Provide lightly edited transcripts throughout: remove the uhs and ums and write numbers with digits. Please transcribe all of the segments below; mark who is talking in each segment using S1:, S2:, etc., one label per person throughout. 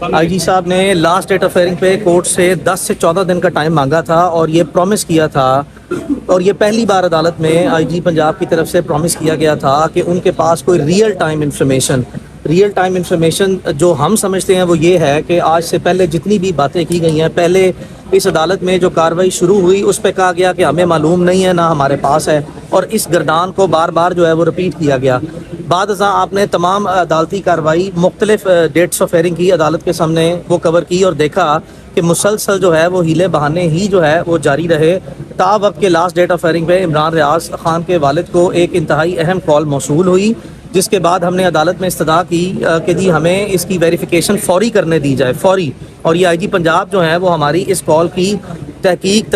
S1: आई जी साहब ने last date of hearing पे कोर्ट से 10 से 14 दिन का टाइम मांगा था और ये प्रॉमिस किया था, और ये पहली बार अदालत में आईजी पंजाब की तरफ से प्रॉमिस किया गया था कि उनके पास कोई रियल टाइम इंफॉर्मेशन जो हम समझते हैं वो ये है कि आज से पहले जितनी भी बातें की गई हैं, पहले इस अदालत में जो कार्रवाई शुरू हुई उस पर कहा गया कि हमें मालूम नहीं है, ना हमारे पास है, और इस गर्दान को बार बार जो है वो रिपीट किया गया। बाद आपने तमाम अदालती कार्रवाई मुख्तलिफ डेट्स ऑफ हेयरिंग की, अदालत के सामने वो कवर की और देखा कि मुसलसल जो है वो हीले बहाने ही जो है वो जारी रहे। तावक्त के लास्ट डेट ऑफ हेयरिंग पे इमरान रियाज खान के वालिद को एक इंतहाई अहम कॉल मौसूल हुई, जिसके बाद हमने अदालत में इस्तदा की कि जी हमें इसकी वेरिफिकेशन फौरी करने दी जाए, फौरी। और ये आईजी पंजाब जो है वो हमारी इस कॉल की तहकीक,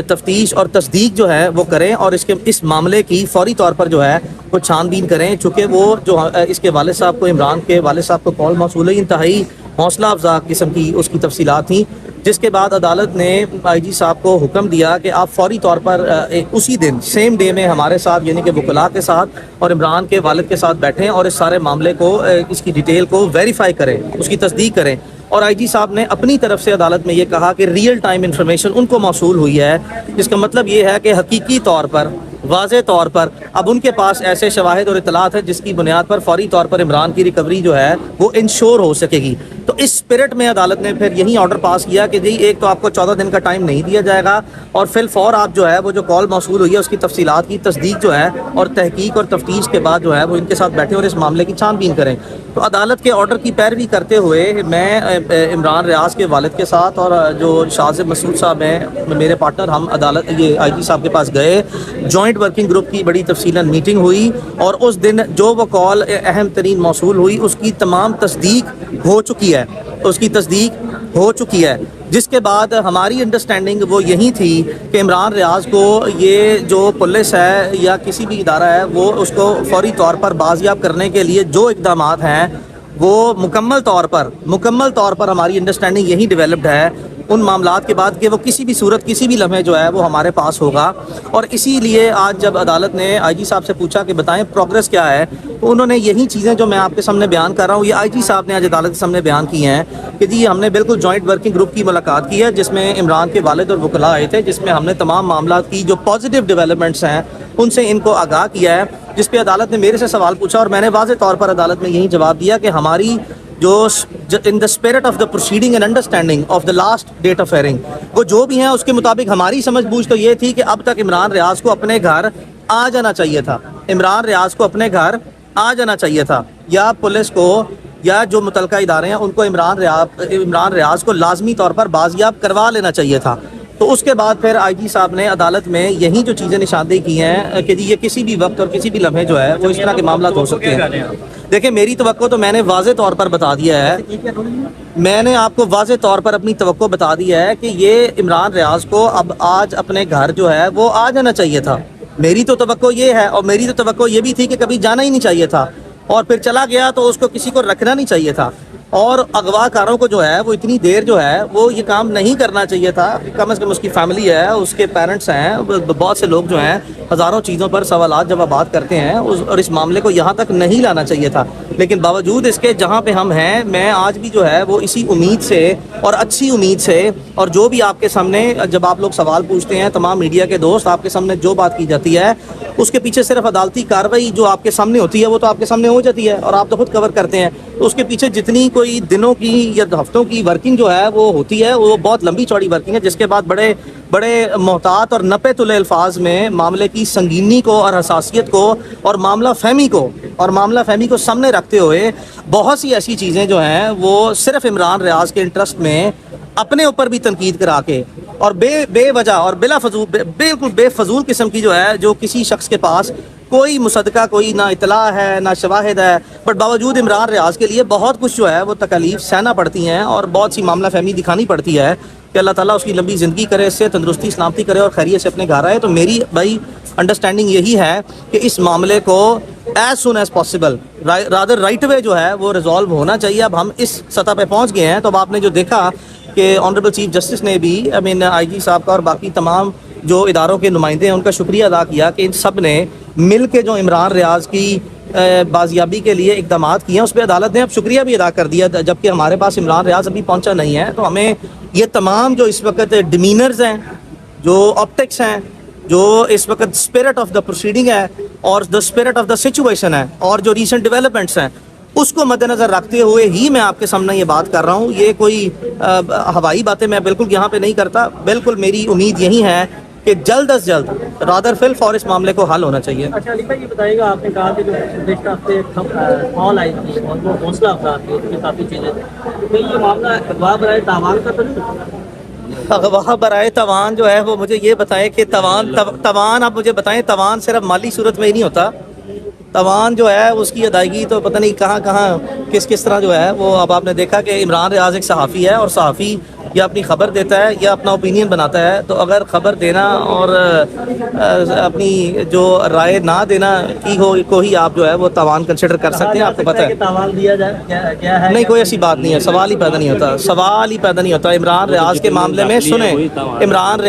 S1: तफ्तीश और तस्दीक जो है वो करें और इस मामले की फौरी तौर पर जो है वो छानबीन करें। चूँकि वो जो इसके वालिद साहब को, इमरान के वालिद साहब को कॉल मौसूल है, इंतहाई हौसला अफजा किस्म की उसकी तफसीलात थी, जिसके बाद अदालत ने आईजी साहब को हुक्म दिया कि आप फौरी तौर पर उसी दिन सेम डे में हमारे साथ यानी कि वकला के साथ और इमरान के वालिद के साथ बैठें और इस सारे मामले को, इसकी डिटेल को वेरीफाई करें, उसकी तस्दीक करें। और आईजी साहब ने अपनी तरफ से अदालत में ये कहा कि रियल टाइम इंफॉर्मेशन उनको मौसूल हुई है, जिसका मतलब ये है कि हकीकी तौर पर, वाज़े तौर पर अब उनके पास ऐसे शवाहिद और इतलात है जिसकी बुनियाद पर फौरी तौर पर इमरान की रिकवरी जो है वो इंश्योर हो सकेगी। तो इस स्पिरिट में अदालत ने फिर यही ऑर्डर पास किया कि जी एक तो आपको 14 दिन का टाइम नहीं दिया जाएगा और फिर फौर आप जो है वो जो कॉल मौसूल हुई है उसकी तफसीलात की तस्दीक जो है और तहकीक और तफ्तीश के बाद जो है वो इनके साथ बैठे और इस मामले की छानबीन करें। तो अदालत के ऑर्डर की पैरवी करते हुए मैं इमरान रियाज के वालिद के साथ और जो शाज़िब मसूद साहब हैं मेरे पार्टनर, हम अदालत ये आईजी साहब के पास गए। जॉइंट वर्किंग ग्रुप की बड़ी तफसीलन मीटिंग हुई और उस दिन जो वो कॉल अहम तरीन मौसूल हुई उसकी तमाम तस्दीक हो चुकी है, जिसके बाद हमारी अंडरस्टैंडिंग वो यही थी कि इमरान रियाज को ये जो पुलिस है या किसी भी इदारा है वो उसको फौरी तौर पर बाजियाब करने के लिए जो इक़दामात हैं वो मुकम्मल तौर पर हमारी अंडरस्टैंडिंग यही डेवलप्ड है उन मामलात के बाद कि वो किसी भी सूरत, किसी भी लम्हे जो है वो हमारे पास होगा। और इसीलिए आज जब अदालत ने आईजी साहब से पूछा कि बताएं प्रोग्रेस क्या है, तो उन्होंने यही चीज़ें जो मैं आपके सामने बयान कर रहा हूँ ये आईजी साहब ने आज अदालत के सामने बयान की हैं कि जी हमने बिल्कुल जॉइंट वर्किंग ग्रुप की मुलाकात की है जिसमें इमरान के वालिद और वकला आए थे, जिसमें हमने तमाम मामलात की जो पॉजिटिव डेवलपमेंट्स हैं उनसे इनको आगाह किया है, जिस पे अदालत ने मेरे से सवाल पूछा और मैंने वाज़े तौर पर अदालत में यही जवाब दिया कि हमारी जो in the spirit of the proceeding and understanding of the last date of hearing वो जो भी हैं उसके मुताबिक हमारी समझ बूझ तो ये थी कि अब तक इमरान रियाज को अपने घर आ जाना चाहिए था, या पुलिस को या जो मुतलका इदारे हैं उनको इमरान रियाज को लाजमी तौर पर बाजियाब करवा लेना चाहिए था। तो उसके बाद फिर आईजी साहब ने अदालत में यही जो चीज़ें निशानदेही की हैं कि ये किसी भी वक्त और किसी भी लम्हे जो है वो इस तरह के मामला हो सकते हैं। देखिए मेरी तवक्को तो मैंने वाज़े तौर पर बता दिया है, मैंने आपको वाज़े तौर पर अपनी तवक्को बता दिया है कि ये इमरान रियाज को अब आज अपने घर जो है वो आ जाना चाहिए था। मेरी तो तवक्को ये है, और मेरी तो तवक्को ये भी थी कि कभी जाना ही नहीं चाहिए था, और फिर चला गया तो उसको किसी को रखना नहीं चाहिए था, और अगवाकारों को जो है वो इतनी देर जो है वो ये काम नहीं करना चाहिए था। कम से कम उसकी फैमिली है, उसके पेरेंट्स हैं, बहुत से लोग जो हैं हज़ारों चीज़ों पर सवालात जवाबात करते हैं, और इस मामले को यहाँ तक नहीं लाना चाहिए था। लेकिन बावजूद इसके जहाँ पे हम हैं, मैं आज भी जो है वो इसी उम्मीद से और अच्छी उम्मीद से, और जो भी आपके सामने जब आप लोग सवाल पूछते हैं, तमाम मीडिया के दोस्त, आपके सामने जो बात की जाती है उसके पीछे सिर्फ अदालती कार्रवाई जो आपके सामने होती है वो तो आपके सामने हो जाती है और आप तो खुद कवर करते हैं। तो उसके पीछे जितनी कोई दिनों की या हफ्तों की वर्किंग जो है वो होती है वो बहुत लंबी चौड़ी वर्किंग है, जिसके बाद बड़े मोहतात और नपे तुले अल्फाज में मामले की संगीनी को और हसासियत को और मामला फहमी को सामने रखते हुए बहुत सी ऐसी चीज़ें जो हैं वो सिर्फ इमरान रियाज के इंटरेस्ट में अपने ऊपर भी तनकीद करा के और बेवजह और बिल्कुल बेफजूल किस्म की जो है, जो किसी शख्स के पास कोई मुसदका, कोई ना इतला है ना शवाहिद है, बट बावजूद इमरान रियाज के लिए बहुत कुछ जो है वो तकलीफ सहना पड़ती हैं और बहुत सी मामला फहमी दिखानी पड़ती है कि अल्लाह ताला उसकी लंबी ज़िंदगी करे, इससे तंदुरुस्ती सलामती करे और खैरियत से अपने घर आए। तो मेरी भाई अंडरस्टैंडिंग यही है कि इस मामले को as soon as possible rather right way जो है वो रिजॉल्व होना चाहिए। अब हम इस सतह पे पहुंच गए हैं, तो अब आपने जो देखा कि ऑनरेबल चीफ जस्टिस ने भी आईजी साहब का और बाकी तमाम जो इदारों के नुमाइंदे हैं उनका शुक्रिया अदा किया कि इन सब ने मिल के जो इमरान रियाज की بازیابی کے لیے اقدامات کیے ہیں، اس پہ عدالت نے اب شکریہ بھی ادا کر دیا، جبکہ ہمارے پاس عمران ریاض ابھی پہنچا نہیں ہے. تو ہمیں یہ تمام جو اس وقت ڈیمینرز ہیں، جو آپٹکس ہیں، جو اس وقت اسپرٹ آف دا پروسیڈنگ ہے اور the spirit of the situation ہے اور جو ریسنٹ ڈیولپمنٹس ہیں، اس کو مد نظر رکھتے ہوئے ہی میں آپ کے سامنے یہ بات کر رہا ہوں. یہ کوئی ہوائی باتیں میں بالکل یہاں پہ نہیں کرتا. بالکل میری امید یہی ہے کہ جلد از جلد رادر فی الفور اس معاملے کو حل ہونا چاہیے.
S2: اچھا علی بھائی، یہ بتائیے گا، آپ نے کہا کہ جو گزشتہ ہفتے کال آئی تھی اور وہ حوصلہ افزا تھی، اس میں کافی چیزیں تھیں، تو یہ معاملہ اغوا برائے تاوان کا تو نہیں؟
S1: اغوا برائے توان جو ہے وہ مجھے یہ بتائیں کہ توان آپ مجھے بتائیں، توان صرف مالی صورت میں ہی نہیں ہوتا. توان جو ہے اس کی ادائیگی تو پتہ نہیں کہاں کہاں کس طرح جو ہے وہ. اب آپ نے دیکھا کہ عمران ریاض ایک صحافی ہے اور صحافی یا اپنی خبر دیتا ہے یا اپنا اوپینین بناتا ہے. تو اگر خبر دینا اور اپنی جو رائے نہ دینا کو ہی آپ جو ہے وہ توان کنسیڈر کر سکتے ہیں. آپ کو پتہ ہے
S2: کہ تاوان دیا گیا ہے؟
S1: نہیں، کوئی ایسی بات نہیں ہے، سوال ہی پیدا نہیں ہوتا، سوال ہی پیدا نہیں ہوتا. عمران ریاض کے معاملے میں سنیں، عمران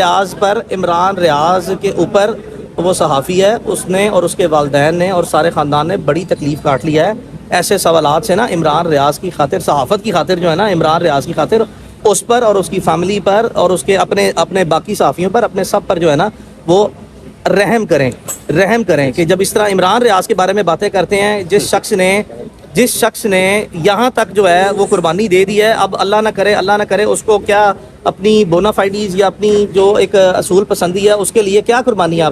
S1: ریاض کے اوپر وہ صحافی ہے، اس نے اور اس کے والدین نے اور سارے خاندان نے بڑی تکلیف کاٹ لیا ہے. ایسے سوالات سے نا عمران ریاض کی خاطر، صحافت کی خاطر جو ہے نا، عمران ریاض کی خاطر اس پر اور اس کی فیملی پر اور اس کے اپنے باقی صحافیوں پر، اپنے سب پر جو ہے نا وہ رحم کریں کہ جب اس طرح عمران ریاض کے بارے میں باتیں کرتے ہیں، جس شخص نے یہاں تک جو ہے وہ قربانی دے دی ہے. اب اللہ نہ کرے اس کو کیا اپنی بونافائیڈیز یا اپنی جو ایک اصول پسندی ہے اس کے لیے کیا قربانی آپ